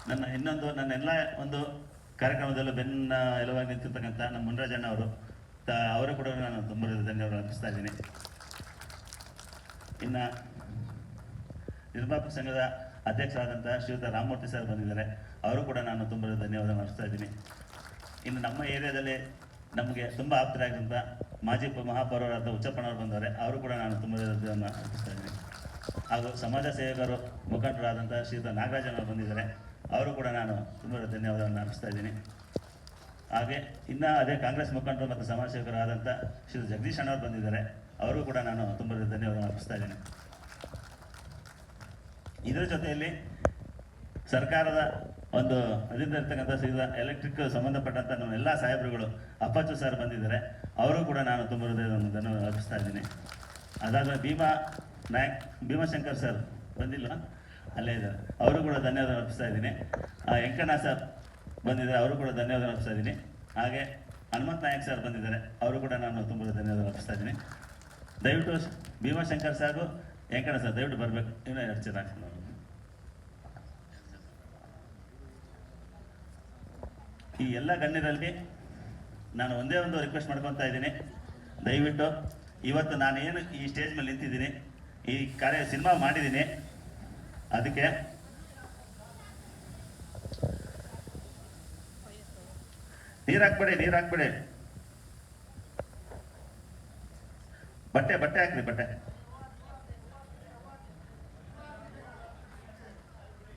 ನನ್ನೆಲ್ಲ ಒಂದು ಕಾರ್ಯಕ್ರಮದಲ್ಲೂ ಬೆನ್ನ ಎಲುವಾಗಿ ನಿಂತಿರ್ತಕ್ಕಂಥ ನಮ್ಮ ಮುನ್ರಾಜಣ್ಣ ಅವರು ಅವರು ಕೂಡ ನಾನು ತುಂಬ ಧನ್ಯವಾದ ಅರ್ಪಿಸ್ತಾ ಇದ್ದೀನಿ. ಇನ್ನು ನಿರ್ಮಾಪಕ ಸಂಘದ ಅಧ್ಯಕ್ಷರಾದಂಥ ಶ್ರೀಯುತ ರಾಮಮೂರ್ತಿ ಸರ್ ಬಂದಿದ್ದಾರೆ, ಅವರು ಕೂಡ ನಾನು ತುಂಬ ಧನ್ಯವಾದ ಅರ್ಪಿಸ್ತಾ ಇದ್ದೀನಿ. ಇನ್ನು ನಮ್ಮ ಏರಿಯಾದಲ್ಲಿ ನಮಗೆ ತುಂಬ ಆಪ್ತರಾಗಿದ್ದಂಥ ಮಾಜಿ ಮಹಾಪೌರರಾದ ಹುಚ್ಚಪ್ಪನವರು ಬಂದವರೆ, ಅವರು ಕೂಡ ನಾನು ತುಂಬ ಧನ್ಯವಾದ ಅರ್ಪಿಸ್ತಾ ಇದ್ದೀನಿ. ಹಾಗೂ ಸಮಾಜ ಸೇವಕರು ಮುಖಂಡರಾದಂಥ ಶ್ರೀಯುತ ನಾಗರಾಜನವರು ಬಂದಿದ್ದಾರೆ, ಅವರು ಕೂಡ ನಾನು ತುಂಬ ಧನ್ಯವಾದವನ್ನು ಅರ್ಪಿಸ್ತಾ ಇದ್ದೀನಿ. ಹಾಗೆ ಇನ್ನು ಅದೇ ಕಾಂಗ್ರೆಸ್ ಮುಖಂಡರು ಮತ್ತು ಸಮಾಜ ಸೇವಕರಾದಂಥ ಶ್ರೀ ಜಗದೀಶ್ ಅಣ್ಣವರು ಬಂದಿದ್ದಾರೆ, ಅವರು ಕೂಡ ನಾನು ತುಂಬ ಧನ್ಯವಾದ ಅರ್ಪಿಸ್ತಾ ಇದ್ದೀನಿ. ಇದರ ಜೊತೆಯಲ್ಲಿ ಸರ್ಕಾರದ ಒಂದು ಅದರಿಂದ ಇರ್ತಕ್ಕಂಥ ಸೀದಾ ಎಲೆಕ್ಟ್ರಿಕ್ ಸಂಬಂಧಪಟ್ಟಂಥ ನಮ್ಮ ಎಲ್ಲ ಸಾಹೇಬರುಗಳು ಅಪ್ಪಚ್ಚು ಸರ್ ಬಂದಿದ್ದಾರೆ, ಅವರು ಕೂಡ ನಾನು ತುಂಬ ಧನ್ಯವಾದ ಅರ್ಪಿಸ್ತಾ ಇದ್ದೀನಿ. ಅದಾದಮೇಲೆ ಭೀಮಾಶಂಕರ್ ಸರ್ ಬಂದಿಲ್ಲ, ಅಲ್ಲೇ ಇದ್ದಾರೆ, ಅವರು ಕೂಡ ಧನ್ಯವಾದ ಅರ್ಪಿಸ್ತಾ ಇದ್ದೀನಿ. ವೆಂಕಣ್ಣ ಸರ್ ಬಂದಿದ್ದಾರೆ, ಅವರು ಕೂಡ ಧನ್ಯವಾದ ಅರ್ಪಿಸ್ತಾ ಇದ್ದೀನಿ. ಹಾಗೆ ಹನುಮಂತ್ ನಾಯಕ್ ಸರ್ ಬಂದಿದ್ದಾರೆ, ಅವರು ಕೂಡ ನಾನು ತುಂಬ ಧನ್ಯವಾದ ಅರ್ಪಿಸ್ತಾ ಇದ್ದೀನಿ. ದಯವಿಟ್ಟು ಭೀಮಾಶಂಕರ್ ಸಾರು ವೆಂಕಣ್ಣ ಸರ್ ದಯವಿಟ್ಟು ಬರಬೇಕು, ಇನ್ನೂ 2 ಚೆನ್ನಾಗಿ ಈ ಎಲ್ಲ ಗಣ್ಯರಲ್ಲಿ ನಾನು ಒಂದೇ ಒಂದು ರಿಕ್ವೆಸ್ಟ್ ಮಾಡ್ಕೊತಾ ಇದ್ದೀನಿ. ದಯವಿಟ್ಟು ಇವತ್ತು ನಾನೇನು ಈ ಸ್ಟೇಜ್ ಮೇಲೆ ನಿಂತಿದ್ದೀನಿ, ಈ ಸಿನಿಮಾ ಮಾಡಿದ್ದೀನಿ, ಅದಕ್ಕೆ ನೀರು ಹಾಕ್ಬೇಡಿ, ಬಟ್ಟೆ ಹಾಕ್ರಿ, ಬಟ್ಟೆ